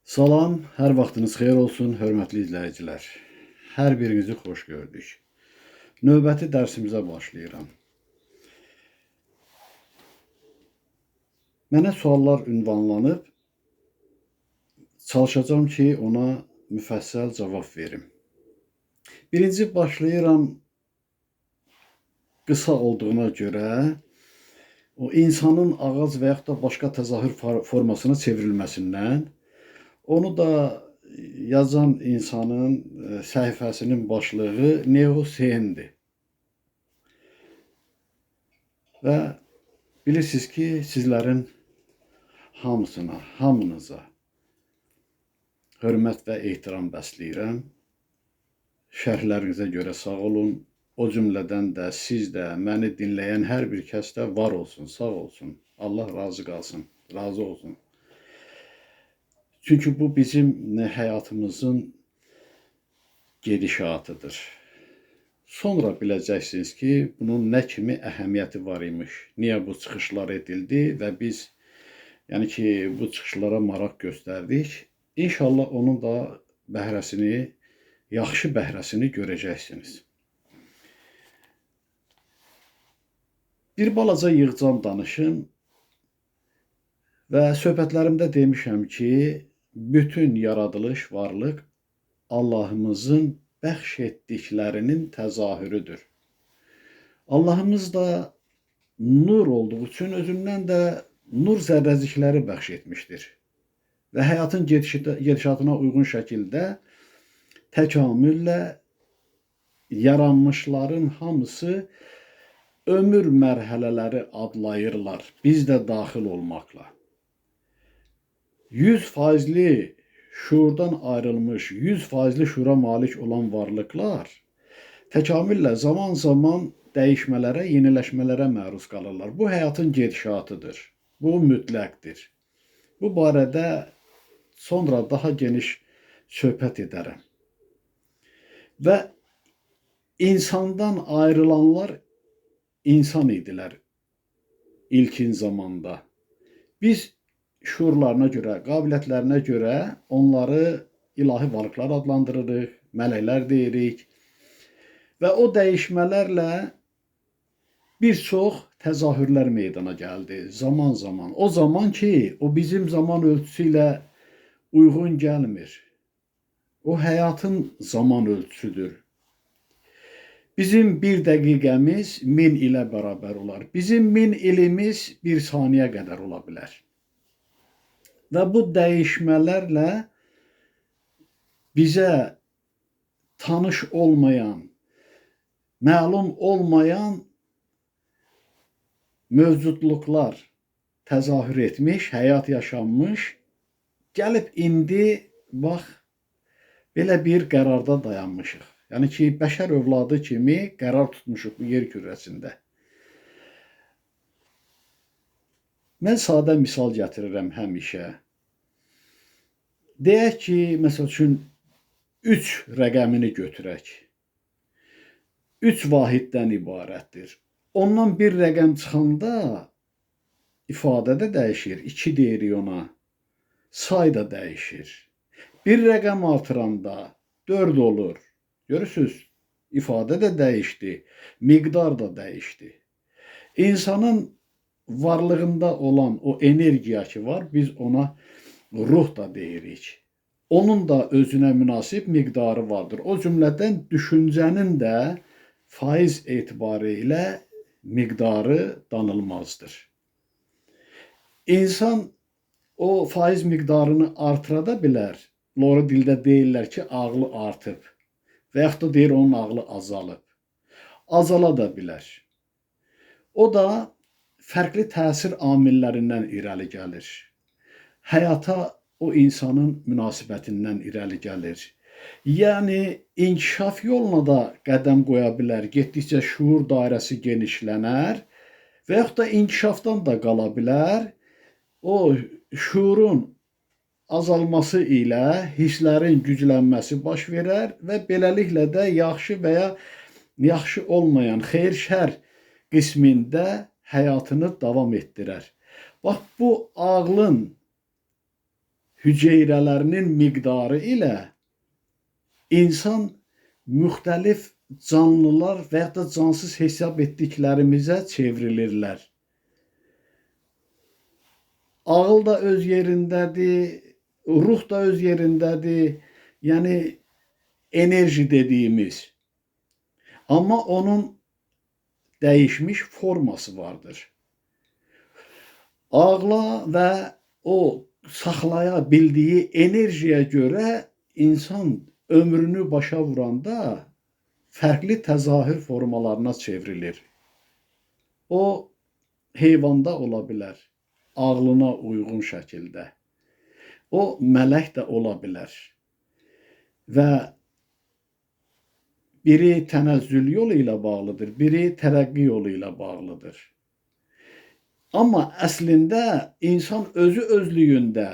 Salam, hər vaxtınız xeyir olsun, hörmətli izləyicilər. Hər birinizi xoş gördük. Növbəti dərsimizə başlayıram. Mənə suallar ünvanlanıb, çalışacağım ki, ona müfəssəl cavab verim. Birinci başlayıram qısa olduğuna görə o insanın ağız və yaxud da başqa təzahür formasına çevrilməsindən, onu da yazan insanın səhifəsinin başlığı Neosendir. Və bilirsiniz ki, sizlərin hamınıza hörmət və ehtiram bəsləyirəm. Şərhlərinizə görə sağ olun. O cümlədən də siz də məni dinləyən hər bir kəs də var olsun, sağ olsun. Allah razı qalsın, razı olsun. Çünki bu bizim həyatımızın gedişatıdır. Sonra biləcəksiniz ki, bunun nə kimi əhəmiyyəti var imiş, niyə bu çıxışlar edildi və biz, yəni ki, bu çıxışlara maraq göstərdik. İnşallah onun da yaxşı bəhrəsini görəcəksiniz. Bir balaca yığcam danışım və söhbətlərimdə demişəm ki, bütün yaradılış, varlıq Allahımızın bəxş etdiklərinin təzahürüdür. Allahımız da nur olduğu üçün özündən də nur zərrəcikləri bəxş etmişdir. Və həyatın gedişatına uyğun şəkildə təkamüllə yaranmışların hamısı ömür mərhələləri adlayırlar, biz də daxil olmaqla. 100% şuurdan ayrılmış, 100% şuura malik olan varlıqlar təkamüllə zaman dəyişmələrə, yeniləşmələrə məruz qalırlar. Bu həyatın gedişatıdır, bu mütləqdir. Bu barədə sonra daha geniş söhbət edərəm. Və insandan ayrılanlar insan idilər ilkin zamanda. Biz şuurlarına görə, qabiliyyətlərinə görə onları ilahi varlıqlar adlandırırıq, mələklər deyirik. Və o dəyişmələrlə bir çox təzahürlər meydana gəldi zaman. O zaman ki, o bizim zaman ölçüsü ilə uyğun gəlmir. O həyatın zaman ölçüsüdür. Bizim bir dəqiqəmiz 1000 ilə bərabər olar. Bizim 1000 ilimiz bir saniyə qədər ola bilər. Və bu dəyişmələrlə bizə tanış olmayan, məlum olmayan mövcudluqlar təzahür etmiş, həyat yaşanmış, gəlib indi bax, belə bir qərarda dayanmışıq. Yəni ki, bəşər övladı kimi qərar tutmuşuq bu yer kürəsində. Mən sadə misal gətirirəm həmişə. Deyək ki, məsəl üçün 3 rəqəmini götürək. 3 vahiddən ibarətdir. Ondan bir rəqəm çıxanda ifadə də dəyişir, 2 deyirik ona, say da dəyişir. Bir rəqəm artıranda 4 olur. Görürsünüz, ifadə də dəyişdi, miqdar da dəyişdi. İnsanın varlığında olan o energiya ki var, biz ona ruh da deyirik. Onun da özünə münasib miqdarı vardır. O cümlədən düşüncənin də faiz etibarı ilə miqdarı danılmazdır. İnsan o faiz miqdarını artıra da bilər. Lori dildə deyirlər ki, ağlı artıb. Və yaxud da deyir, onun ağlı azalıb. Azala da bilər. O da fərqli təsir amillərindən irəli gəlir. Həyata o insanın münasibətindən irəli gəlir. Yəni, inkişaf yoluna da qədəm qoya bilər. Getdikcə şuur dairəsi genişlənər və yaxud da inkişafdan da qala bilər. O şuurun azalması ilə hisslərin güclənməsi baş verər və beləliklə də yaxşı və ya yaxşı olmayan xeyir-şər qismində həyatını davam etdirər. Bax, bu ağlın hüceyrələrinin miqdarı ilə insan müxtəlif canlılar və ya da cansız hesab etdiklərimizə çevrilirlər. Ağıl da öz yerindədir, ruh da öz yerindədir. Yəni enerji dediyimiz. Amma onun dəyişmiş forması vardır. Ağla və o saxlaya bildiyi enerjiyə görə insan ömrünü başa vuranda fərqli təzahür formalarına çevrilir. O heyvanda ola bilər, ağlına uyğun şəkildə. O mələk də ola bilər. Və biri tənəzzül yolu ilə bağlıdır, biri tərəqqi yolu ilə bağlıdır. Amma əslində insan özü özlüyündə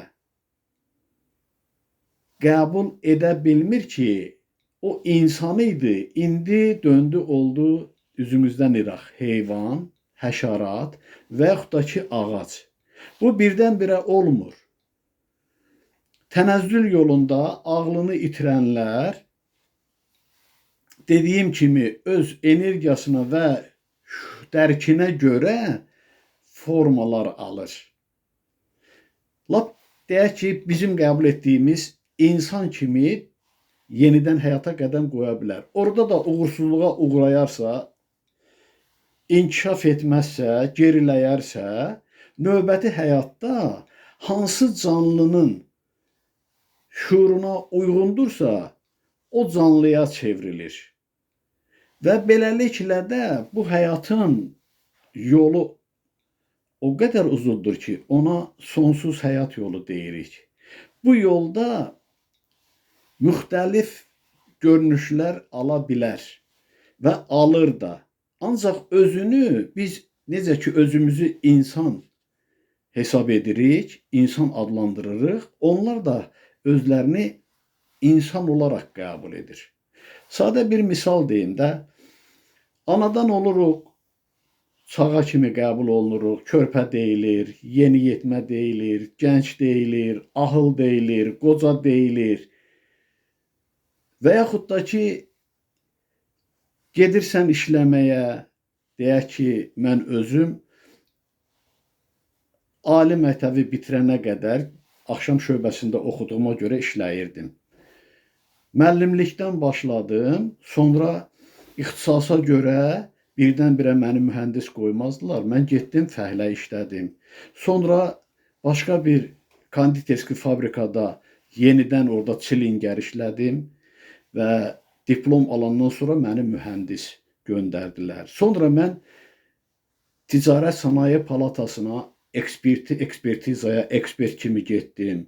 qəbul edə bilmir ki, o insan idi, indi döndü oldu üzümüzdən iraq heyvan, həşərat və yaxud da ki, ağac. Bu birdən-birə olmur. Tənəzzül yolunda ağlını itirənlər, dediyim kimi, öz energiyasına və dərkinə görə formalar alır. Lap deyək ki, bizim qəbul etdiyimiz insan kimi yenidən həyata qədəm qoya bilər. Orada da uğursuzluğa uğrayarsa, inkişaf etməzsə, geriləyərsə, növbəti həyatda hansı canlının şuuruna uyğundursa, o canlıya çevrilir. Və beləliklə də bu həyatın yolu o qədər uzundur ki, ona sonsuz həyat yolu deyirik. Bu yolda müxtəlif görünüşlər ala bilər və alır da. Ancaq özünü biz necə ki özümüzü insan hesab edirik, insan adlandırırıq, onlar da özlərini insan olaraq qəbul edir. Sadə bir misal deyim də, anadan oluruq, çağa kimi qəbul olunuruq, körpə deyilir, yeniyetmə deyilir, gənc deyilir, ahıl deyilir, qoca deyilir. Və yaxud da ki, gedirsən işləməyə, deyək ki, mən özüm ali məktəbi bitirənə qədər axşam şöbəsində oxuduğuma görə işləyirdim. Müəllimlikdən başladım, sonra ixtisasa görə birdən-birə məni mühəndis qoymazdılar. Mən getdim, fəhlə işlədim. Sonra başqa bir konditerski fabrikada yenidən orada çilingər işlədim və diplom alandan sonra məni mühəndis göndərdilər. Sonra mən Ticarət Sənaye Palatasına ekspertizaya ekspert kimi getdim.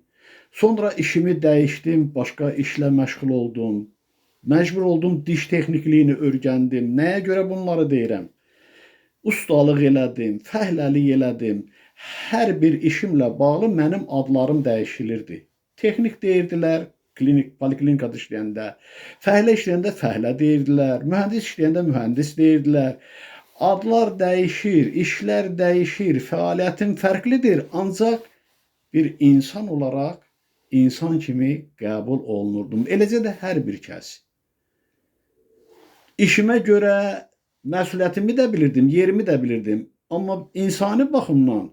Sonra işimi dəyişdim, başqa işlə məşğul oldum. Məcbur oldum, diş texnikliyini öyrəndim. Nəyə görə bunları deyirəm? Ustalıq elədim, fəhləlik elədim. Hər bir işimlə bağlı mənim adlarım dəyişilirdi. Texnik deyirdilər, poliklinikada işləyəndə. Fəhlə işləyəndə fəhlə deyirdilər. Mühəndis işləyəndə mühəndis deyirdilər. Adlar dəyişir, işlər dəyişir, fəaliyyətim fərqlidir. Ancaq bir insan olaraq, insan kimi qəbul olunurdum. Eləcə də hər bir kəs. İşimə görə məsuliyyətimi də bilirdim, yerimi də bilirdim. Amma insani baxımdan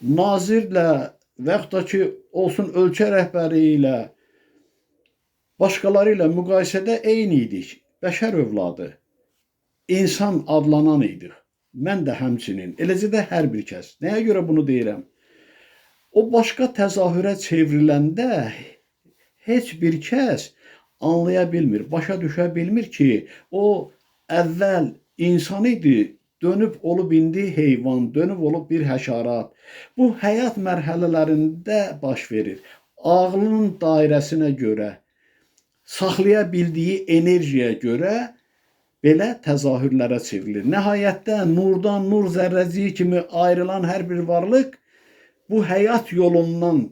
nazirlə və yaxud da ki, olsun ölkə rəhbəri ilə, başqaları ilə müqayisədə eyni idik. Bəşər övladı. İnsan adlanan idik. Mən də həmçinin. Eləcə də hər bir kəs. Nəyə görə bunu deyirəm? O başqa təzahürə çevriləndə heç bir kəs anlaya bilmir, başa düşə bilmir ki, o əvvəl insan idi, dönüb olub indi heyvan, dönüb olub bir həşərat. Bu həyat mərhələlərində baş verir. Ağlının dairəsinə görə, saxlaya bildiyi enerjiyə görə belə təzahürlərə çevrilir. Nəhayətdə nurdan, nur zərrəciyi kimi ayrılan hər bir varlıq bu həyat yolundan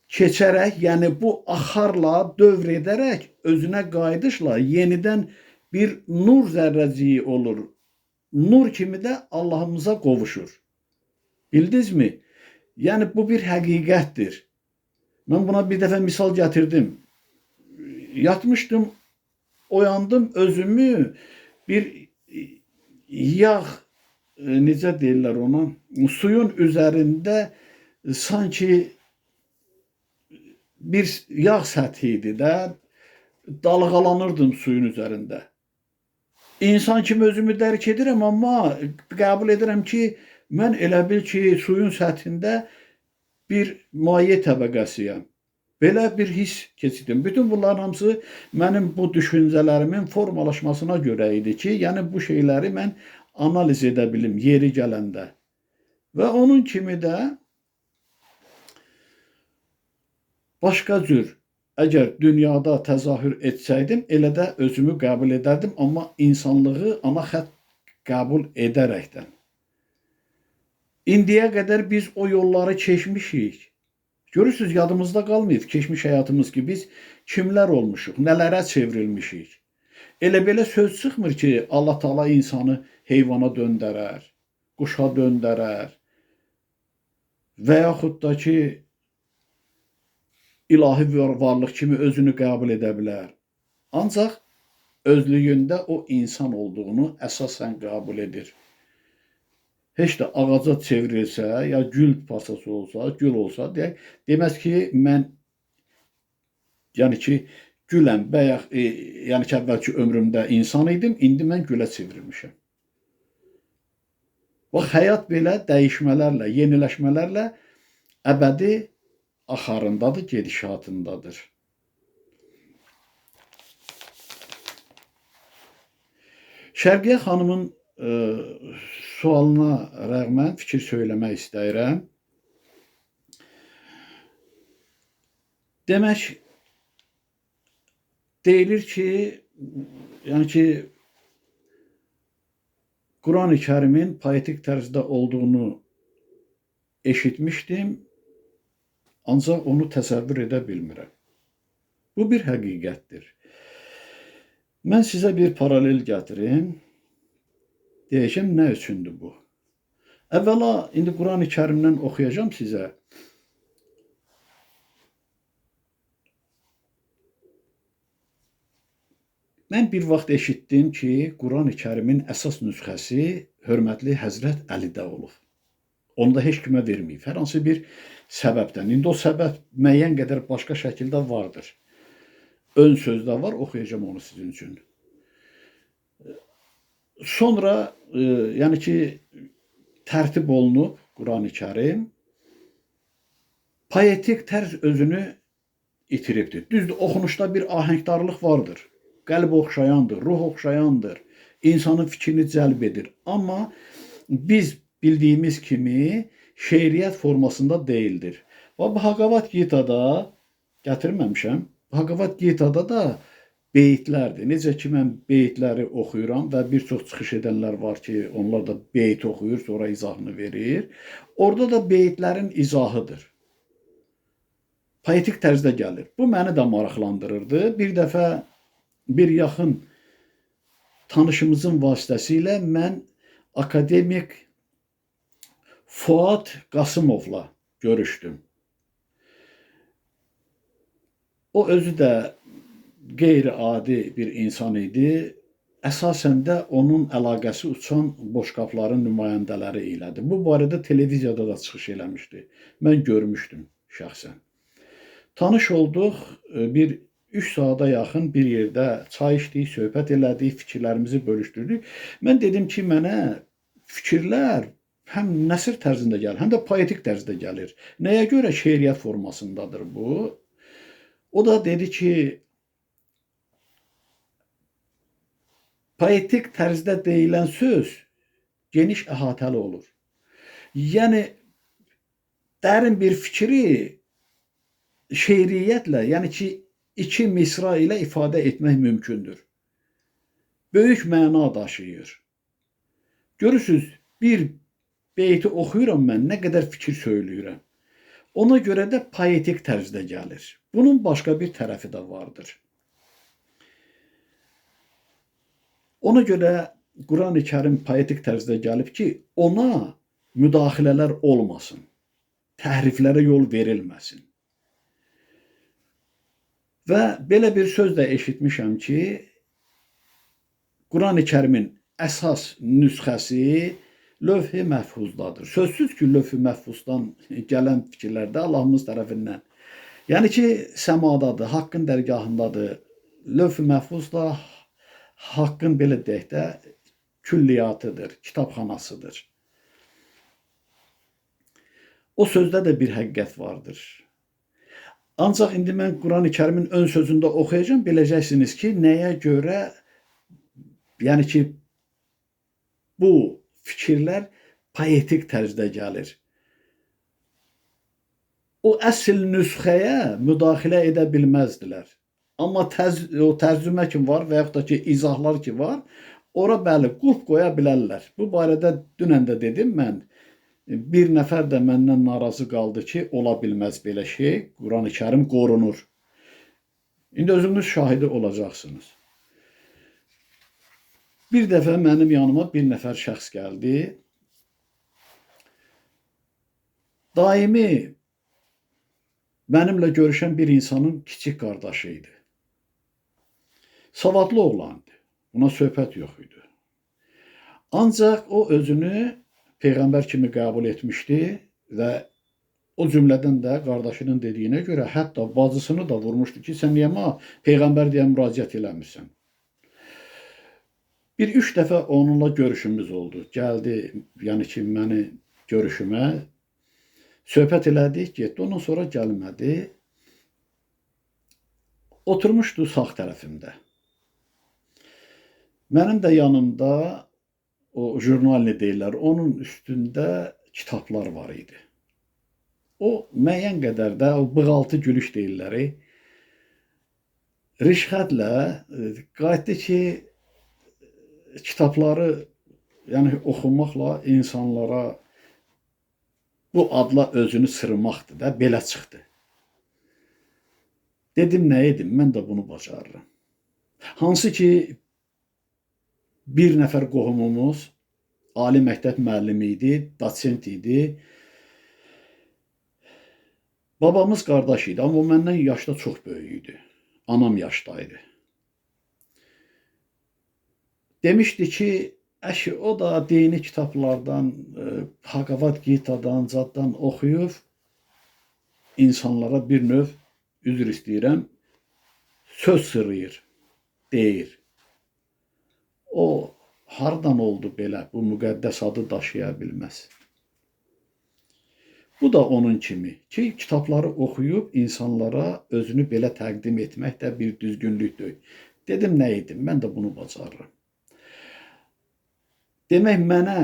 keçərək, yəni bu axarla, dövr edərək, özünə qayıdışla yenidən bir nur zərrəciyi olur. Nur kimi də Allahımıza qovuşur. Bildinizmi? Yəni bu bir həqiqətdir. Mən buna bir dəfə misal gətirdim. Yatmışdım, oyandım, özümü bir yağ, necə deyirlər ona, suyun üzərində sanki bir yağ səthi idi də, dalğalanırdım suyun üzərində. İnsan kimi özümü dərk edirəm, amma qəbul edirəm ki, mən elə bil ki, suyun səthində bir maye təbəqəsiyəm. Belə bir hiss keçirdim. Bütün bunların hamısı mənim bu düşüncələrimin formalaşmasına görə idi ki, yəni bu şeyləri mən analiz edə bilim yeri gələndə. Və onun kimi də başqa cür əgər dünyada təzahür etsəydim, elə də özümü qəbul edərdim, amma insanlığı ana xətt qəbul edərəkdən. İndiyə qədər biz o yolları keçmişik. Görürsünüz, yadımızda qalmayıb keçmiş həyatımız ki, biz kimlər olmuşuq, nələrə çevrilmişik. Elə belə söz çıxmır ki, Allah Taala insanı heyvana döndərər, quşa döndərər və yaxud da ki, ilahi varlıq kimi özünü qəbul edə bilər. Ancaq özlüyündə o insan olduğunu əsasən qəbul edir. Heç də ağaca çevrilsə, ya gül parçası olsa, gül olsa, deməz ki, mən yəni ki, güləm və yəni ki, əvvəlki ömrümdə insan idim, indi mən gülə çevrilmişəm. Bax, həyat belə dəyişmələrlə, yeniləşmələrlə əbədi axarındadır, gedişatındadır. Şərqiyə xanımın sualına rəğmən fikir söyləmək istəyirəm. Demək, deyilir ki, yəni ki, Quran-ı Kərimin poetik tərzdə olduğunu eşitmişdim, ancaq onu təsəvvür edə bilmirəm. Bu bir həqiqətdir. Mən sizə bir paralel gətirim. Deyəcəm, nə üçündür bu? Əvvəla, indi Quran-ı Kərimdən oxuyacam sizə. Mən bir vaxt eşitdim ki, Quran-ı Kərimin əsas nüsxəsi hörmətli Həzrət Əlidə olub. Onu da heç kimə verməyib. Hər hansı bir səbəbdən. İndi o səbəb müəyyən qədər başqa şəkildə vardır. Ön sözdə var, oxuyacam onu sizin üçün. Sonra, yəni ki, tərtib olunub Quran-ı Kərim, poetik tərz özünü itiribdir. Düzdür, oxunuşda bir ahəngdarlıq vardır. Qəlb oxşayandır, ruh oxşayandır, insanın fikrini cəlb edir. Amma biz bildiyimiz kimi şeiriyyət formasında deyildir. Və Bhagavad Gita'da gətirməmişəm. Bhagavad Gita'da da beytlərdir. Necə ki, mən beytləri oxuyuram və bir çox çıxış edənlər var ki, onlar da beyt oxuyur, sonra izahını verir. Orada da beytlərin izahıdır. Poetik tərzdə gəlir. Bu məni də maraqlandırırdı. Bir dəfə bir yaxın tanışımızın vasitəsilə mən akademik Fuad Qasımovla görüşdüm. O özü də qeyri-adi bir insan idi. Əsasən də onun əlaqəsi uçan boşqabların nümayəndələri ilədir. Bu barədə televiziyada da çıxış eləmişdi. Mən görmüşdüm şəxsən. Tanış olduq, bir 3 saata yaxın bir yerdə çay içdik, söhbət elədik, fikirlərimizi bölüşdürdük. Mən dedim ki, mənə fikirlər həm nəsr tərzində gəlir, həm də poetik tərzdə gəlir. Nəyə görə şeiriyyət formasındadır bu? O da dedi ki, poetik tərzdə deyilən söz geniş əhatəli olur. Yəni, dərin bir fikri şeiriyyətlə, yəni ki, 2 misra ilə ifadə etmək mümkündür. Böyük məna daşıyır. Görürsünüz, bir beyti oxuyuram mən, nə qədər fikir söyləyirəm. Ona görə də poetik tərzdə gəlir. Bunun başqa bir tərəfi də vardır. Ona görə Quran-ı Kərim poetik tərzdə gəlib ki, ona müdaxilələr olmasın, təhriflərə yol verilməsin. Və belə bir söz də eşitmişəm ki, Qurani-Kərimin əsas nüsxəsi lövh-i məhfuzdadır. Sözsüz ki, lövh-i məhfuzdan gələn fikirlər də Allahımız tərəfindən. Yəni ki, səmadadır, Haqqın dərgahındadır. Lövh-i məhfuz da Haqqın belə deyək də külliyatıdır, kitabxanasıdır. O sözdə də bir həqiqət vardır. Ancaq indi mən Qurani-Kərimin ön sözündə oxuyacağım, biləcəksiniz ki, nəyə görə, yəni ki, bu fikirlər poetik tərzdə gəlir. O əsl nüsxəyə müdaxilə edə bilməzdilər. Amma o tərcümə ki var və yaxud da ki, izahlar ki var, ora bəli, qulp qoya bilərlər. Bu barədə dünən də dedim mən. Bir nəfər də məndən narazı qaldı ki, ola bilməz belə şey, Qurani-Kərim qorunur. İndi özünüz şahidi olacaqsınız. Bir dəfə mənim yanıma bir nəfər şəxs gəldi. Daimi mənimlə görüşən bir insanın kiçik qardaşı idi. Savadlı oğlandı. Buna söhbət yox idi. Ancaq o özünü Peyğəmbər kimi qəbul etmişdi və o cümlədən də qardaşının dediyinə görə hətta bacısını da vurmuşdu ki, sən niyə Peyğəmbər deyə müraciət eləmirsən? Bir 3 dəfə onunla görüşümüz oldu. Gəldi, yəni ki, məni görüşümə, söhbət elədik, getdi, ondan sonra gəlmədi. Oturmuşdu sağ tərəfimdə. Mənim də yanımda o jurnalni deyirlər, onun üstündə kitablar var idi. O müəyyən qədər də o bığaltı gülüş deyirlər. Rişxətlə qayıtdı ki, kitabları yəni oxumaqla insanlara bu adla özünü sırmaqdır da, belə çıxdı. Dedim, nə edim? Mən də bunu bacarıram. Hansı ki, bir nəfər qohumumuz ali məktəb müəllimi idi, dosent idi. Babamız qardaş idi, amma o məndən yaşda çox böyük idi. Anam yaşdaydı. Demişdi ki, əşi o da dini kitablardan, Bhagavad Gita'dan, zaddan oxuyub insanlara bir növ, üzr istəyirəm, söz sırrıyır, deyir. O hardan oldu belə, bu müqəddəs adı daşıya bilməz. Bu da onun kimi ki, kitabları oxuyub insanlara özünü belə təqdim etmək də bir düzgünlükdür. Dedim, nə edim? Mən də bunu bacarıram. Demək, mənə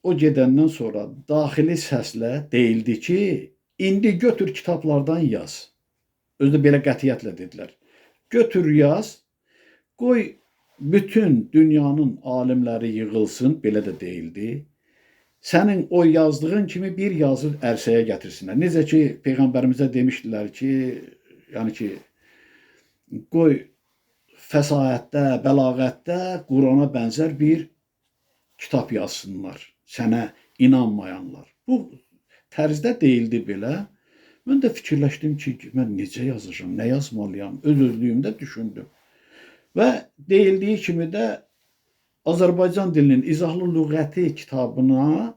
o gedəndən sonra daxili səslə deyildi ki, indi götür kitablardan yaz. Özü də belə qətiyyətlə dedilər. Götür yaz, qoy bütün dünyanın alimləri yığılsın, belə də deyildi. Sənin o yazdığın kimi bir yazı ərsəyə gətirsinlər. Necə ki, Peyğəmbərimizə demişdilər ki, yəni ki, qoy fəsahətdə, bəlağətdə Qurana bənzər bir kitab yazsınlar, sənə inanmayanlar. Bu tərzdə deyildi belə. Mən də fikirləşdim ki, mən necə yazacağam, nə yazmalıyam, öz-özlüyümdə düşündüm. Və deyildiyi kimi də Azərbaycan dilinin izahlı lüğəti kitabına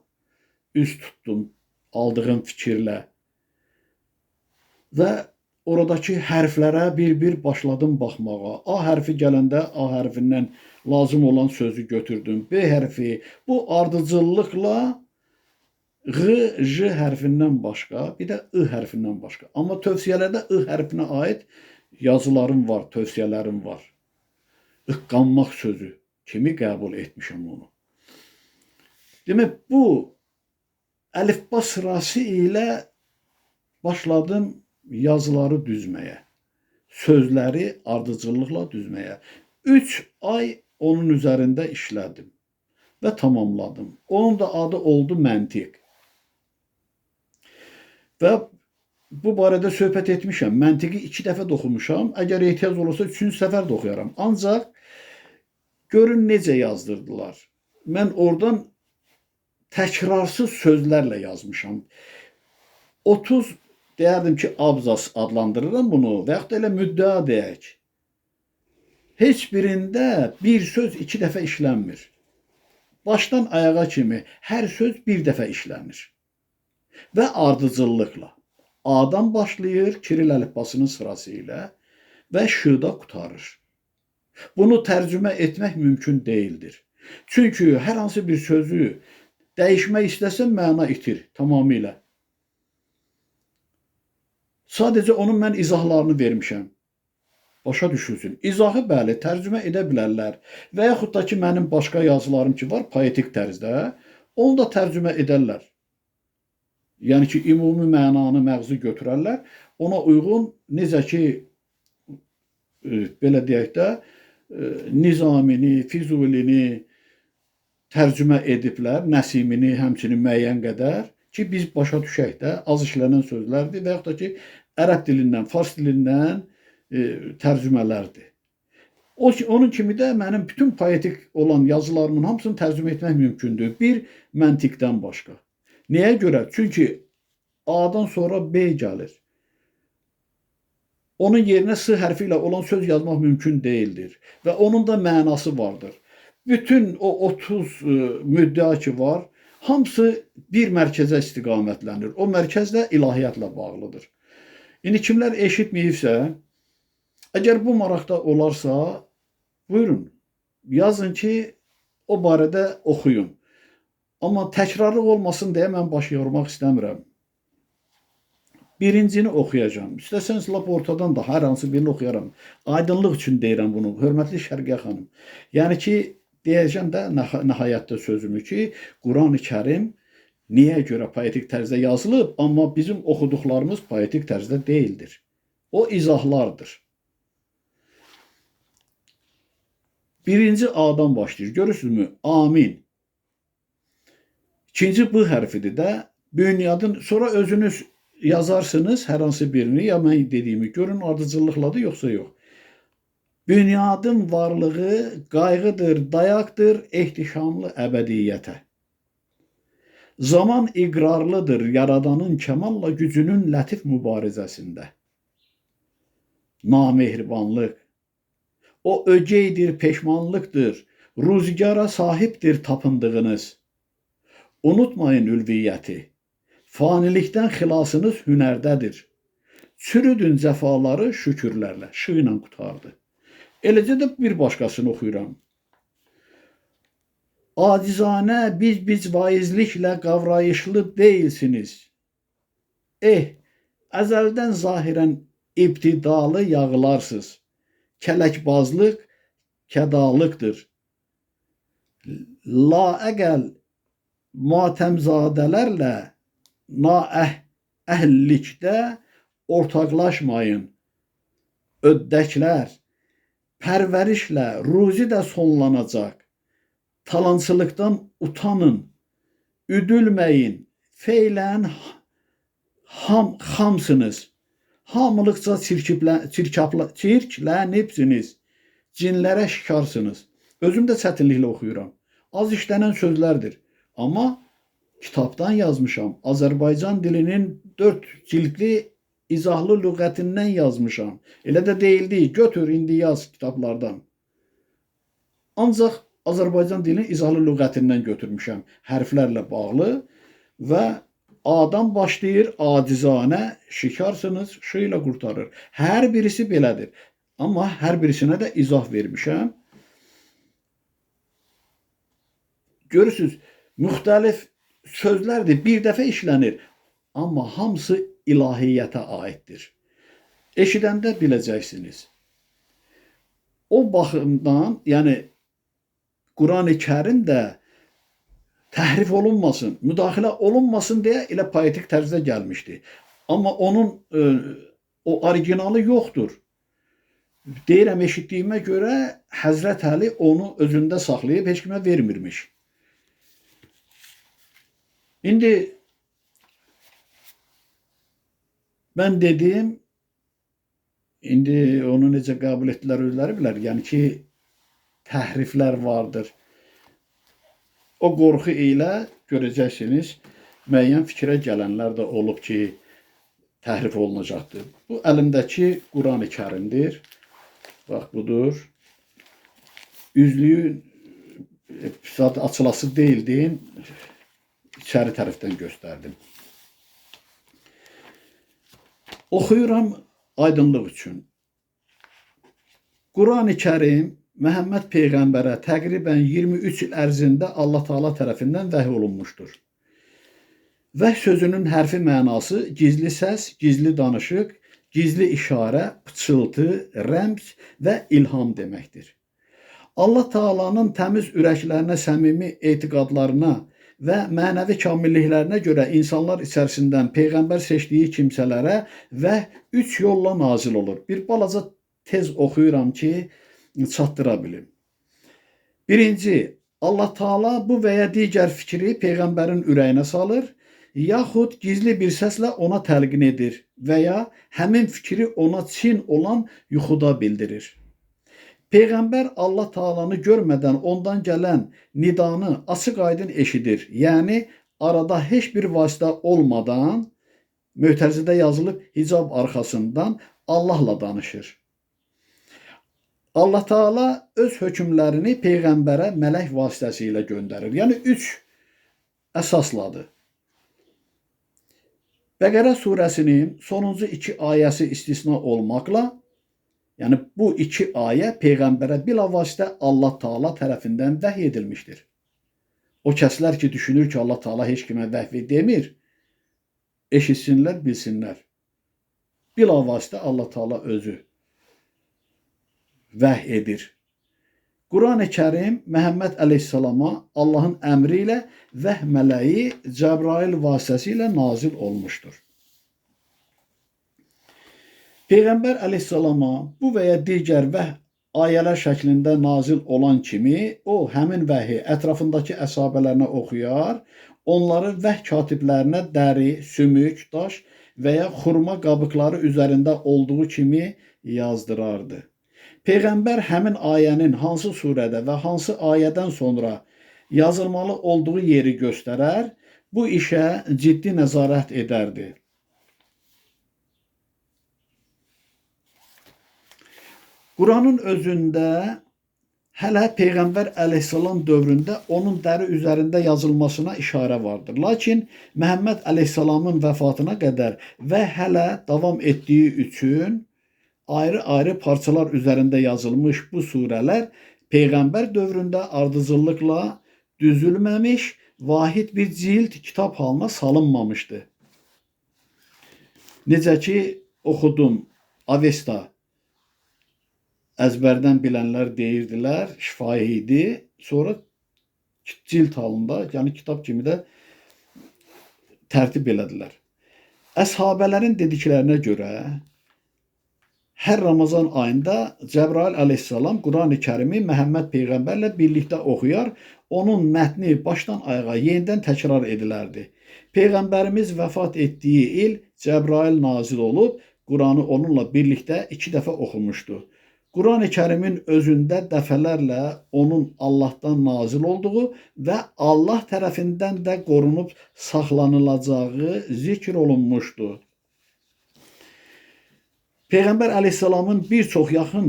üz tutdum aldığım fikirlə. Və oradakı hərflərə bir-bir başladım baxmağa. A hərfi gələndə A hərfindən lazım olan sözü götürdüm. B hərfi, bu ardıcıllıqla J hərfindən başqa, bir də I hərfindən başqa. Amma tövsiyələrdə I hərfinə aid yazılarım var, tövsiyələrim var. Iqqanmaq sözü kimi qəbul etmişəm onu. Demək, bu əlifba sırası ilə başladım yazıları düzməyə, sözləri ardıcıllıqla düzməyə. 3 ay onun üzərində işlədim və tamamladım. Onun da adı oldu məntiq. Və bu barədə söhbət etmişəm. Məntiqi 2 dəfə də oxumuşam. Əgər ehtiyac olursa 3-cü səfər də oxuyaram. Ancaq görün necə yazdırdılar. Mən oradan təkrarsız sözlərlə yazmışam. 30 deyərdim ki, abzas adlandırıram bunu və yaxud da elə müddəa deyək. Heç birində bir söz iki dəfə işlənmir. Başdan ayağa kimi hər söz bir dəfə işlənir. Və ardıcıllıqla. A-dan başlayır, Kiril əlifbasının sırası ilə və Ş-da qurtarır. Bunu tərcümə etmək mümkün deyildir. Çünki hər hansı bir sözü dəyişmək istəsən məna itir tamamilə. Sadəcə onun mən izahlarını vermişəm. Başa düşülsün. İzahı bəli, tərcümə edə bilərlər. Və yaxud da ki, mənim başqa yazılarım ki var, poetik tərzdə, onu da tərcümə edərlər. Yəni ki, ümumi mənanı məğzi götürərlər. Ona uyğun, necə ki, belə deyək də, Nizamini, Füzulini tərcümə ediblər, Nəsimini həmçinin müəyyən qədər ki, biz başa düşək də, az işlənən sözlərdir və yaxud da ki, ərəb dilindən, fars dilindən tərcümələrdir. Onun kimi də mənim bütün poetik olan yazılarımın hamısını tərcümə etmək mümkündür. Bir məntiqdən başqa. Nəyə görə? Çünki A-dan sonra B gəlir. Onun yerinə S hərfi ilə olan söz yazmaq mümkün deyildir. Və onun da mənası vardır. Bütün o 30 müddəa ki var, hamısı bir mərkəzə istiqamətlənir. O mərkəz də ilahiyyatla bağlıdır. İndi kimlər eşitməyibsə, əgər bu maraqda olarsa, buyurun, yazın ki, o barədə oxuyun. Amma təkrarlıq olmasın deyə mən baş yormaq istəmirəm. Birincini oxuyacağım. İstəsəniz lap ortadan da hər hansı birini oxuyaram. Aydınlıq üçün deyirəm bunu, hörmətli Şərqiyə xanım. Yəni ki, deyəcəm də nəhayətdə sözümü ki, Quran-ı Kərim niyə görə poetik tərzdə yazılıb, amma bizim oxuduqlarımız poetik tərzdə deyildir. O izahlardır. Birinci A-dan başlayır. Görürsünüzmü? Amin. İkinci B hərfidir də. Bünyadın, sonra özünüz yazarsınız hər hansı birini, ya mən dediyimi görün ardıcıllıqladır, yoxsa yox. Bünyadın varlığı qayğıdır, dayaqdır, ehtişamlı əbədiyyətə. Zaman iqrarlıdır yaradanın kəmalla gücünün lətif mübarizəsində. Namehribanlıq. O ögeydir, peşmanlıqdır, rüzgara sahibdir tapındığınız. Unutmayın ülviyyəti. Fanilikdən xilasınız hünərdədir. Çürüdün cəfaları şükürlərlə. Ş ilə qutardı. Eləcə də bir başqasını oxuyuram. Acizanə biz vaizliklə qavrayışlı deyilsiniz. Əzəldən zahirən ibtidalı yağılarsız. Kələkbazlıq kədalıqdır. Laəqəl matəmzadələrlə naəhəllikdə ortaqlaşmayın. Öddəklər, pərvərişlə ruzi də sonlanacaq. Talancılıqdan utanın, üdülməyin, feylən xamsınız. Hamılıqca çirklənibsiniz, cinlərə şikarsınız. Özüm də çətinliklə oxuyuram. Az işlənən sözlərdir. Amma kitabdan yazmışam. Azərbaycan dilinin 4 cildli izahlı lüğətindən yazmışam. Elə də deyildi, götür indi yaz kitablardan. Ancaq Azərbaycan dilinin izahlı lüğətindən götürmüşəm. Hərflərlə bağlı və A-dan başlayır, acizanə, şikarsınız, Ş ilə qurtarır. Hər birisi belədir. Amma hər birisinə də izah vermişəm. Görürsünüz, müxtəlif sözlərdir, bir dəfə işlənir. Amma hamısı ilahiyyətə aiddir. Eşidəndə biləcəksiniz. O baxımdan, yəni Quran-ı Kərim də təhrif olunmasın, müdaxilə olunmasın deyə elə poetik tərzdə gəlmişdi. Amma onun o originalı yoxdur. Deyirəm, eşitdiyimə görə Həzrət Əli onu özündə saxlayıb, heç kimə vermirmiş. İndi mən dedim, indi onu necə qəbul etdilər özləri bilər. Yəni ki, təhriflər vardır. O qorxu ilə görəcəksiniz, müəyyən fikrə gələnlər də olub ki, təhrif olunacaqdır. Bu əlimdəki Qurani-Kərimdir. Bax budur. Üzlüyü zaten açılası değildi. İçəri tərəfdən göstərdim. Oxuyuram aydınlıq üçün. Qurani-Kərim Məhəmməd Peyğəmbərə təqribən 23 il ərzində Allah Taala tərəfindən vəhy olunmuşdur. Vəhy sözünün hərfi mənası gizli səs, gizli danışıq, gizli işarə, pıçıltı, rəmz və ilham deməkdir. Allah Taala'nın təmiz ürəklərinə, səmimi etiqadlarına və mənəvi kamilliklərinə görə insanlar içərisindən Peyğəmbər seçdiyi kimsələrə və 3 yolla nazil olur. Bir balaca tez oxuyuram ki, çatdıra bilim. Birinci, Allah Taala bu və ya digər fikri Peyğəmbərin ürəyinə salır, yaxud gizli bir səslə ona təlqin edir və ya həmin fikri ona çin olan yuxuda bildirir. Peyğəmbər Allah Taala'nı görmədən ondan gələn nidanı açıq-aydın eşidir. Yəni arada heç bir vasitə olmadan, mötərizədə yazılıb hicab arxasından Allahla danışır. Allah Taala öz hökmlərini Peyğəmbərə mələk vasitəsilə göndərir. Yəni 3 əsasladır. Bəqərə surəsinin sonuncu 2 ayəsi istisna olmaqla, yəni bu 2 ayə Peyğəmbərə bilavasitə Allah Taala tərəfindən vəhy edilmişdir. O kəslər ki, düşünür ki, Allah Taala heç kimə vəhy demir, eşitsinlər, bilsinlər. Bilavasitə Allah Taala özü vəhy edir. Qurani-Kərim Məhəmməd əleyhissalama Allahın əmri ilə vəhy mələyi Cəbrail vasitəsilə nazil olmuşdur. Peyğəmbər əleyhissalama bu və ya digər vəhy ayələr şəklində nazil olan kimi, o həmin vəhi ətrafındakı əshabələrinə oxuyar, onları vəhy katiblərinə dəri, sümük, daş və ya xurma qabıqları üzərində olduğu kimi yazdırardı. Peyğəmbər həmin ayənin hansı surədə və hansı ayədən sonra yazılmalı olduğu yeri göstərər, bu işə ciddi nəzarət edərdi. Quranın özündə hələ Peyğəmbər əleyhissalam dövründə onun dəri üzərində yazılmasına işarə vardır. Lakin Məhəmməd əleyhissalamın vəfatına qədər və hələ davam etdiyi üçün ayrı-ayrı parçalar üzərində yazılmış bu surələr Peyğəmbər dövründə ardıcıllıqla düzülməmiş, vahid bir cild kitab halına salınmamışdı. Necə ki, oxudum, Avesta əzbərdən bilənlər deyirdilər, şifahi idi. Sonra cild halında, yəni kitab kimi də tərtib elədilər. Əshabələrin dediklərinə görə hər Ramazan ayında Cəbrail əleyhissalam Qurani-Kərimi Məhəmməd Peyğəmbərlə birlikdə oxuyar, onun mətni başdan ayağa yenidən təkrar edilərdi. Peyğəmbərimiz vəfat etdiyi il Cəbrail nazil olub, Quranı onunla birlikdə 2 dəfə oxumuşdu. Qurani-Kərimin özündə dəfələrlə onun Allahdan nazil olduğu və Allah tərəfindən də qorunub saxlanılacağı zikr olunmuşdu. Peyğəmbər əleyhissalamın bir çox yaxın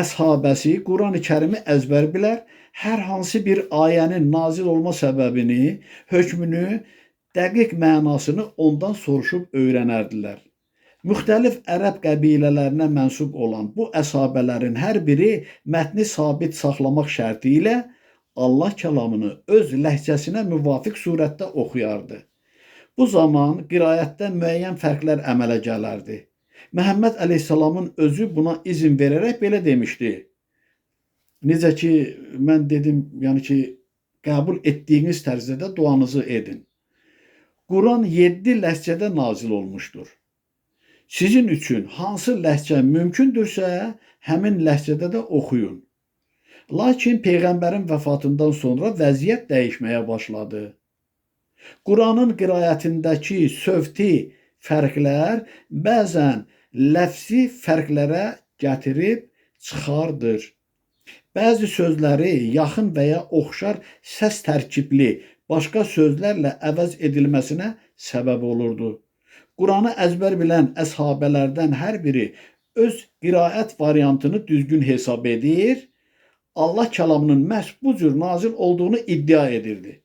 əshabəsi Qurani-Kərimi əzbər bilər, hər hansı bir ayənin nazil olma səbəbini, hökmünü, dəqiq mənasını ondan soruşub öyrənərdilər. Müxtəlif ərəb qəbilələrinə mənsub olan bu əshabələrin hər biri mətni sabit saxlamaq şərti ilə Allah kəlamını öz ləhcəsinə müvafiq surətdə oxuyardı. Bu zaman qiraətdə müəyyən fərqlər əmələ gələrdi. Məhəmməd əleyhissalamın özü buna izin verərək belə demişdi. Necə ki, mən dedim, yəni ki, qəbul etdiyiniz tərzdə də duanızı edin. Quran 7 ləhcədə nazil olmuşdur. Sizin üçün hansı ləhcə mümkündürsə, həmin ləhcədə də oxuyun. Lakin Peyğəmbərin vəfatından sonra vəziyyət dəyişməyə başladı. Quranın qiraətindəki sövti fərqlər bəzən ləfzi fərqlərə gətirib çıxardır. Bəzi sözləri yaxın və ya oxşar səs tərkibli başqa sözlərlə əvəz edilməsinə səbəb olurdu. Quranı əzbər bilən əshabələrdən hər biri öz qiraət variantını düzgün hesab edir, Allah kəlamının məhz bu cür nazil olduğunu iddia edirdi.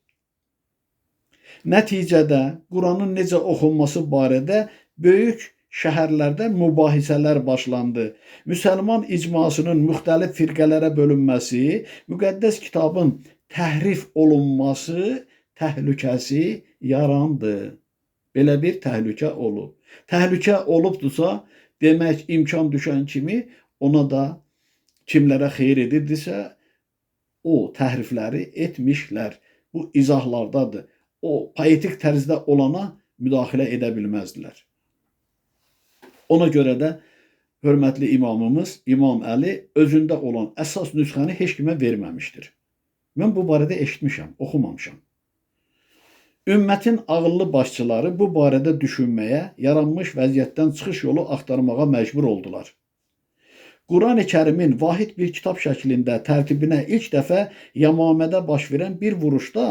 Nəticədə Quranın necə oxunması barədə böyük şəhərlərdə mübahisələr başlandı. Müsəlman icmasının müxtəlif firqələrə bölünməsi, müqəddəs kitabın təhrif olunması təhlükəsi yarandı. Belə bir təhlükə olub. Təhlükə olubdursa, demək imkan düşən kimi ona da kimlərə xeyir edirdisə, o təhrifləri etmişlər. Bu izahlardadır. O poetik tərzdə olana müdaxilə edə bilməzdilər. Ona görə də hörmətli imamımız İmam Əli özündə olan əsas nüsxəni heç kimə verməmişdir. Mən bu barədə eşitmişəm, oxumamışam. Ümmətin ağıllı başçıları bu barədə düşünməyə, yaranmış vəziyyətdən çıxış yolu axtarmağa məcbur oldular. Quran-ı Kərimin vahid bir kitab şəklində tərtibinə ilk dəfə Yamamədə baş verən bir vuruşda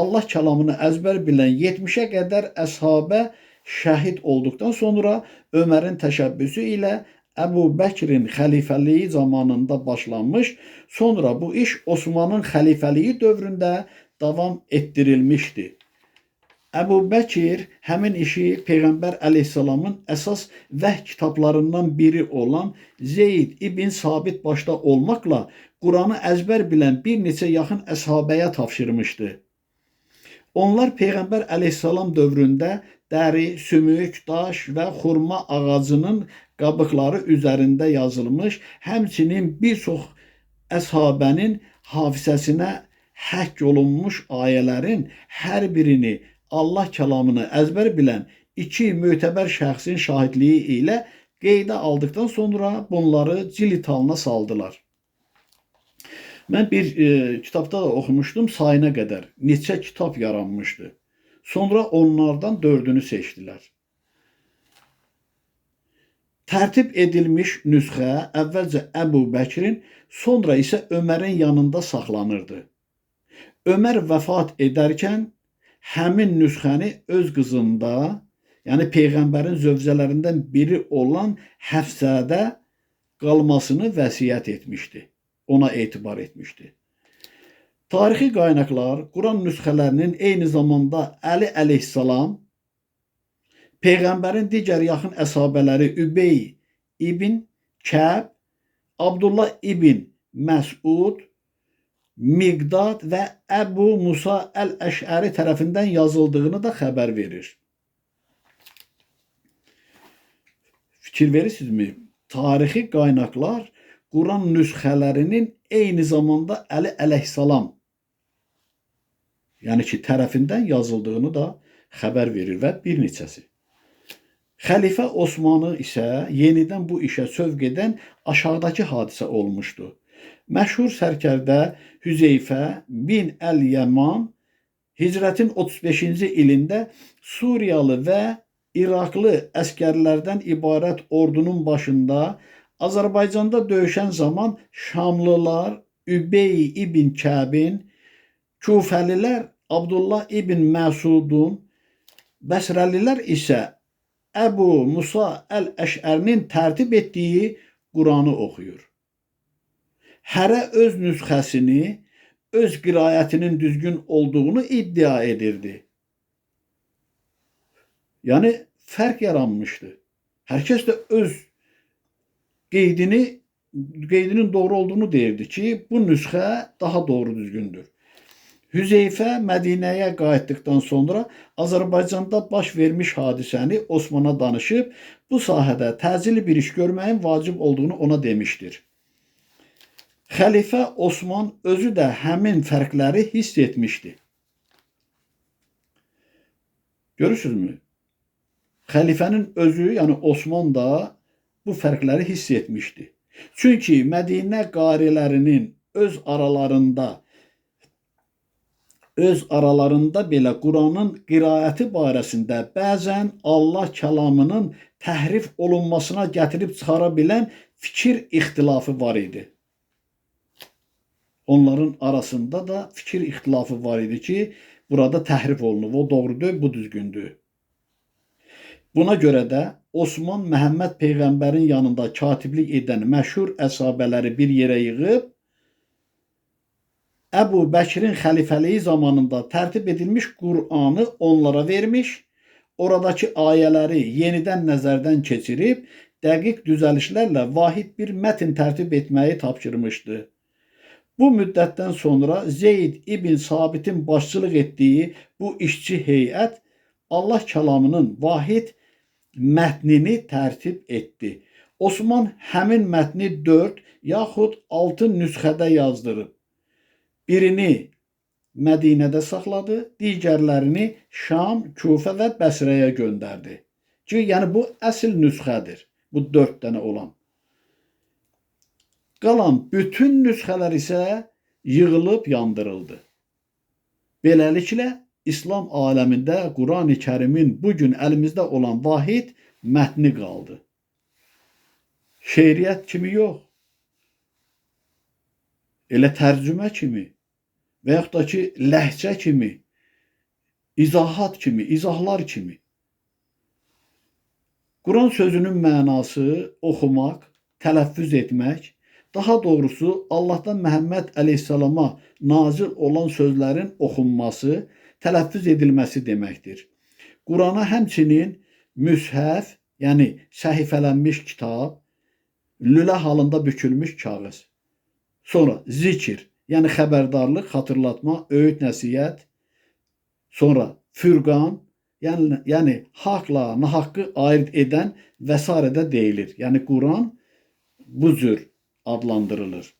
Allah kəlamını əzbər bilən 70-ə qədər əshabə şəhid olduqdan sonra Ömərin təşəbbüsü ilə Əbu Bəkrin xəlifəliyi zamanında başlanmış, sonra bu iş Osmanın xəlifəliyi dövründə davam etdirilmişdi. Əbu Bəkir həmin işi Peyğəmbər əleyhissalamın əsas vəhy kitablarından biri olan Zeyd ibn Sabit başda olmaqla Quranı əzbər bilən bir neçə yaxın əshabəyə tapşırmışdı. Onlar Peyğəmbər əleyhissalam dövründə dəri, sümük, daş və xurma ağacının qabıqları üzərində yazılmış, həmçinin bir çox əshabənin hafizəsinə həkk olunmuş ayələrin hər birini Allah kəlamını əzbər bilən iki mötəbər şəxsin şahidliyi ilə qeydə aldıqdan sonra bunları cilit halına saldılar. Mən bir kitabda da oxumuşdum, sayına qədər neçə kitab yaranmışdı. Sonra onlardan 4-ünü seçdilər. Tərtib edilmiş nüsxə əvvəlcə Əbu Bəkrin, sonra isə Ömərin yanında saxlanırdı. Ömər vəfat edərkən həmin nüsxəni öz qızında, yəni Peyğəmbərin zövcələrindən biri olan Həfsədə qalmasını vəsiyyət etmişdi. Ona etibar etmişdi. Tarixi qaynaqlar Quran nüsxələrinin eyni zamanda Əli əleyhissalam, Peyğəmbərin digər yaxın əshabələri Übey ibn Kəb, Abdullah ibn Məsud, Miqdad və Əbu Musa əl-Əşəri tərəfindən yazıldığını da xəbər verir. Fikir verirsinizmi? Tarixi qaynaqlar Quran nüsxələrinin eyni zamanda Əli əleyhissalam, yəni ki, tərəfindən yazıldığını da xəbər verir və bir neçəsi. Xəlifə Osmanı isə yenidən bu işə sövq edən aşağıdakı hadisə olmuşdu. Məşhur sərkərdə Hüzeyfə bin Əl-Yəman hicrətin 35-ci ilində Suriyalı və İraqlı əskərlərdən ibarət ordunun başında Azərbaycanda döyüşən zaman Şamlılar Übey ibn Kəbin, Kufəlilər Abdullah ibn Məsudun, Bəsrəlilər isə Əbu Musa əl-Əşərinin tərtib etdiyi Quranı oxuyur. Hərə öz nüsxəsini, öz qiraətinin düzgün olduğunu iddia edirdi. Yəni, fərq yaranmışdı. Hər kəs də öz qeydinin doğru olduğunu deyirdi ki, bu nüsxə daha doğru düzgündür. Hüzeyfə Mədinəyə qayıtdıqdan sonra Azərbaycanda baş vermiş hadisəni Osmana danışıb, bu sahədə təcili bir iş görməyin vacib olduğunu ona demişdir. Xəlifə Osman özü də həmin fərqləri hiss etmişdi. Görürsünüzmü? Xəlifənin özü, yəni Osman da bu fərqləri hiss etmişdi. Çünki Mədinə qarilərinin öz aralarında belə Quranın qiraəti barəsində bəzən Allah kəlamının təhrif olunmasına gətirib çıxara bilən fikir ixtilafı var idi. Onların arasında da fikir ixtilafı var idi ki, burada təhrif olunub, o doğrudur, bu düzgündür. Buna görə də Osman Məhəmməd Peyğəmbərin yanında katiblik edən məşhur əsabələri bir yerə yığıb, Əbu Bəkirin xəlifəliyi zamanında tərtib edilmiş Qur'anı onlara vermiş, oradakı ayələri yenidən nəzərdən keçirib, dəqiq düzəlişlərlə vahid bir mətn tərtib etməyi tapşırmışdı. Bu müddətdən sonra Zeyd ibn Sabitin başçılıq etdiyi bu işçi heyət Allah kəlamının vahid mətnini tərtib etdi. Osman həmin mətni 4 yaxud 6 nüsxədə yazdırıb. Birini Mədinədə saxladı, digərlərini Şam, Kufə və Bəsrəyə göndərdi. Ki, yəni bu əsl nüsxədir. Bu 4 dənə olan. Qalan bütün nüsxələr isə yığılıb yandırıldı. Beləliklə, İslam aləmində Qurani Kərimin bugün əlimizdə olan vahid mətni qaldı. Şeiriyyət kimi yox, elə tərcümə kimi və yaxud da ki, ləhcə kimi, izahat kimi, izahlar kimi. Quran sözünün mənası oxumaq, tələffüz etmək, daha doğrusu Allahdan Məhəmməd əleyhissalama nazil olan sözlərin oxunması, tələffüz edilməsi deməkdir. Qurana həmçinin müshəf, yəni səhifələnmiş kitab, lülə halında bükülmüş kağız. Sonra zikir, yəni xəbərdarlıq, xatırlatma, öyüd, nəsihət. Sonra fürqan, yəni haqla nahaqqı ayırt edən və s. də deyilir. Yəni Quran bu cür adlandırılır.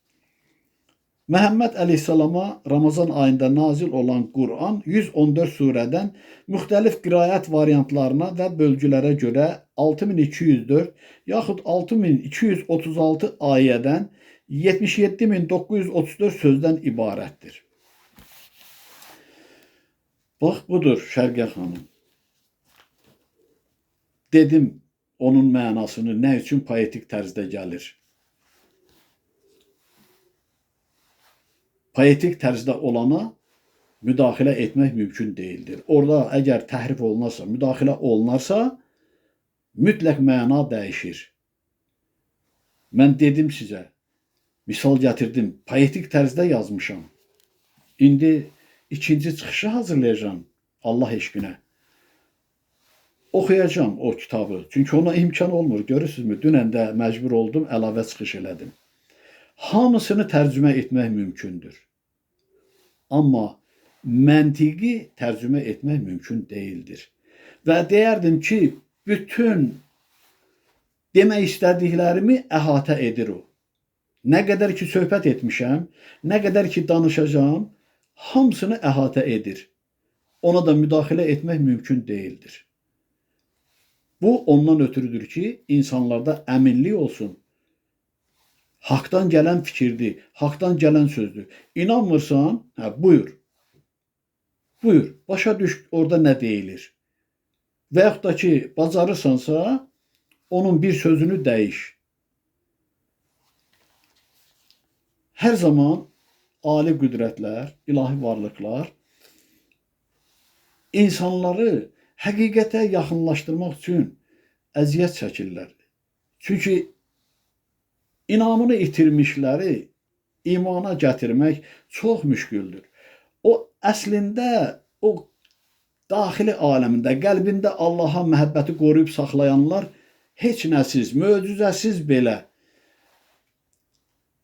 Məhəmməd əleyhissalama Ramazan ayında nazil olan Quran 114 surədən müxtəlif qiraət variantlarına və bölgülərə görə 6204 yaxud 6236 ayədən 77934 sözdən ibarətdir. Bax, budur Şərqə xanım. Dedim onun mənasını nə üçün poetik tərzdə gəlir. Poetik tərzdə olana müdaxilə etmək mümkün deyildir. Orada əgər təhrif olunarsa, müdaxilə olunarsa, mütləq məna dəyişir. Mən dedim sizə, misal gətirdim, poetik tərzdə yazmışam. İndi ikinci çıxışı hazırlayacağam Allah eşqinə. Oxuyacağam o kitabı. Çünki ona imkan olmur. Görürsünüzmü? Dünən də məcbur oldum, əlavə çıxış elədim. Hamısını tərcümə etmək mümkündür. Amma məntiqi tərcümə etmək mümkün deyildir. Və deyərdim ki, bütün demək istədiklərimi əhatə edir o. Nə qədər ki söhbət etmişəm, nə qədər ki danışacağım, hamısını əhatə edir. Ona da müdaxilə etmək mümkün deyildir. Bu ondan ötürüdür ki, insanlarda əminlik olsun. Haqdan gələn fikirdir, haqdan gələn sözdür. İnanmırsan, buyur. Buyur, başa düş orada nə deyilir. Və yaxud da ki, bacarırsansa, onun bir sözünü dəyiş. Hər zaman ali qüdrətlər, ilahi varlıqlar insanları həqiqətə yaxınlaşdırmaq üçün əziyyət çəkirlər. Çünki inamını itirmişləri imana gətirmək çox müşküldür. O əslində o daxili aləmində, qəlbində Allaha məhəbbəti qoruyub saxlayanlar heç nəsiz, möcüzəsiz belə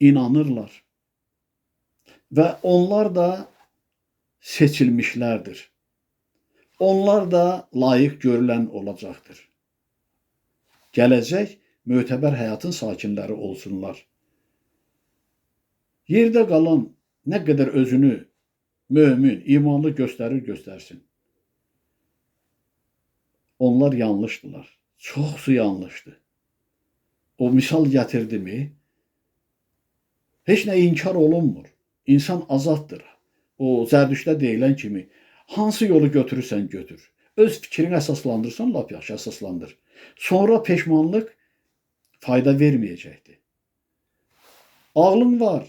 inanırlar. Və onlar da seçilmişlərdir. Onlar da layiq görülən olacaqdır. Gələcək mötəbər həyatın sakinləri olsunlar. Yerdə qalan nə qədər özünü mömin, imanlı göstərsin. Onlar yanlışdılar. Çoxsu yanlışdı. O misal gətirdi mi? Heç nə inkar olunmur. İnsan azaddır. O Zərdüştdə deyilən kimi hansı yolu götürürsən götür. Öz fikrini əsaslandırsan lap yaxşı əsaslandır. Sonra peşmanlıq fayda verməyəcəkdir. Ağlın var.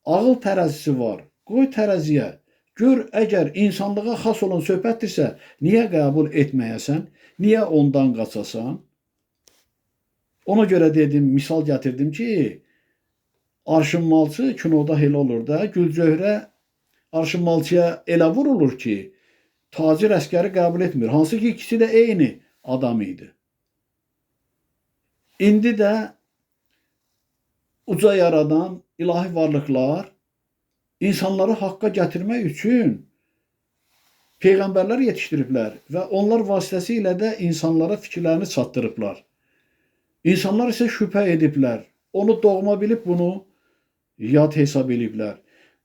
Ağıl tərəzisi var. Qoy tərəziyə. Gör, əgər insanlığa xas olan söhbətdirsə, niyə qəbul etməyəsən? Niyə ondan qaçasan? Ona görə dedim, misal gətirdim ki, Arşın Malçı kinoda elə olur da, Gülcöhrə Arşın Malçıya elə vurulur ki, tacir əskəri qəbul etmir. Hansı ki, ikisi də eyni adam idi. İndi də uca yaradan ilahi varlıqlar insanları haqqa gətirmək üçün peyğəmbərlər yetişdiriblər və onlar vasitəsilə də insanlara fikirlərini çatdırıblar. İnsanlar isə şübhə ediblər. Onu doğma bilib bunu yad hesab ediblər.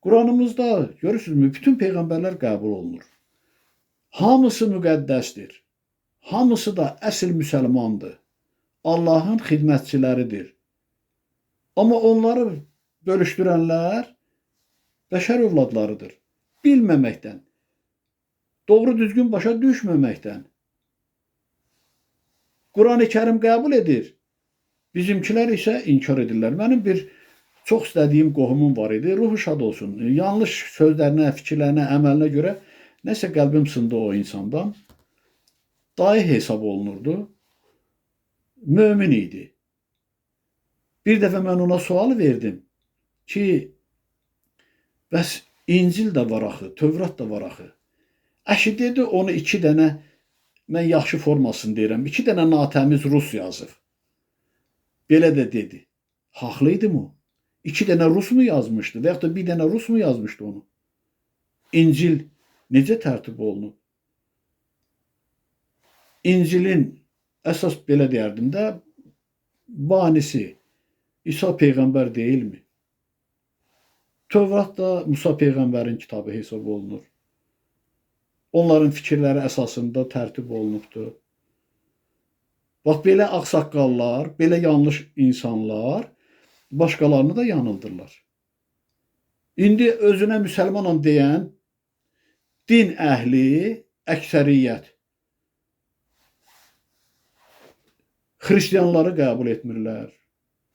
Quranımızda görürsünüzmü, bütün peyğəmbərlər qəbul olunur. Hamısı müqəddəsdir. Hamısı da əsl müsəlmandır. Allahın xidmətçiləridir. Amma onları bölüşdürənlər bəşər övladlarıdır. Bilməməkdən, doğru düzgün başa düşməməkdən. Quran-ı Kərim qəbul edir. Bizimkilər isə inkar edirlər. Mənim bir çox istədiyim qohumum var idi. Ruhu şad olsun. Yanlış sözlərinə, fikirlərinə, əməlinə görə nəsə qəlbim sındı o insandan. Dayı hesab olunurdu. Mömin idi. Bir dəfə mən ona sual verdim ki, bəs İncil də var axı, Tövrat da var axı. Əşi dedi, onu 2 dənə, mən yaxşı formasını deyirəm, 2 dənə natəmiz rus yazıb. Belə də dedi. Haqlıydı mı? 2 dənə rus mu yazmışdı və yaxud da 1 dənə rus mu yazmışdı onu? İncil necə tərtib olunub? İncilin əsas belə deyərdim də, banisi İsa Peyğəmbər deyilmi? Tövrat da Musa Peyğəmbərin kitabı hesab olunur. Onların fikirləri əsasında tərtib olunubdur. Bax, belə ağsaqqallar, belə yanlış insanlar başqalarını da yanıldırlar. İndi özünə müsəlmanam deyən din əhli əksəriyyət xristianları qəbul etmirlər,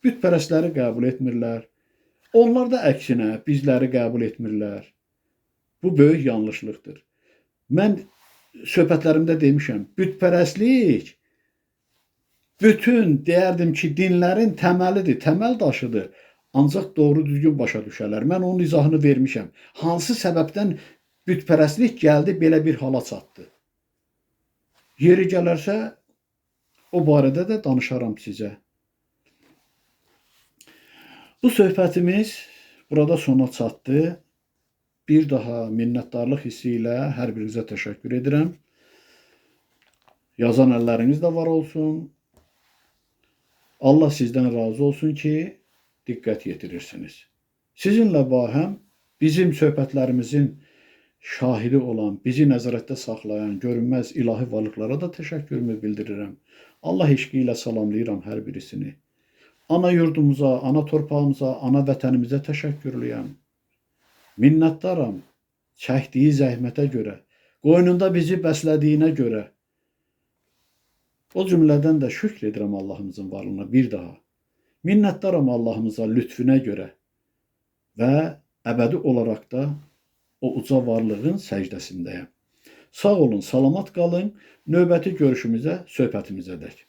bütpərəstləri qəbul etmirlər. Onlar da əksinə bizləri qəbul etmirlər. Bu böyük yanlışlıqdır. Mən söhbətlərimdə demişəm, bütpərəstlik bütün deyərdim ki, dinlərin təməlidir, təməl daşıdır. Ancaq doğru düzgün başa düşərlər. Mən onun izahını vermişəm. Hansı səbəbdən bütpərəstlik gəldi, belə bir hala çatdı. Yeri gələrsə, o barədə də danışaram sizə. Bu söhbətimiz burada sona çatdı. Bir daha minnətdarlıq hissi ilə hər birinizə təşəkkür edirəm. Yazan əlləriniz də var olsun. Allah sizdən razı olsun ki, diqqət yetirirsiniz. Sizinlə bahəm bizim söhbətlərimizin şahidi olan, bizi nəzarətdə saxlayan, görünməz ilahi varlıqlara da təşəkkürümü bildirirəm. Allah eşqi ilə salamlayıram hər birisini. Ana yurdumuza, ana torpağımıza, ana vətənimizə təşəkkürlüyəm. Minnətdaram çəkdiyi zəhmətə görə, qoynunda bizi bəslədiyinə görə. O cümlədən də şükr edirəm Allahımızın varlığına bir daha. Minnətdaram Allahımıza lütfünə görə və əbədi olaraq da o uca varlığın səcdəsindəyəm. Sağ olun, salamat qalın. Növbəti görüşümüzə, söhbətimizə dək.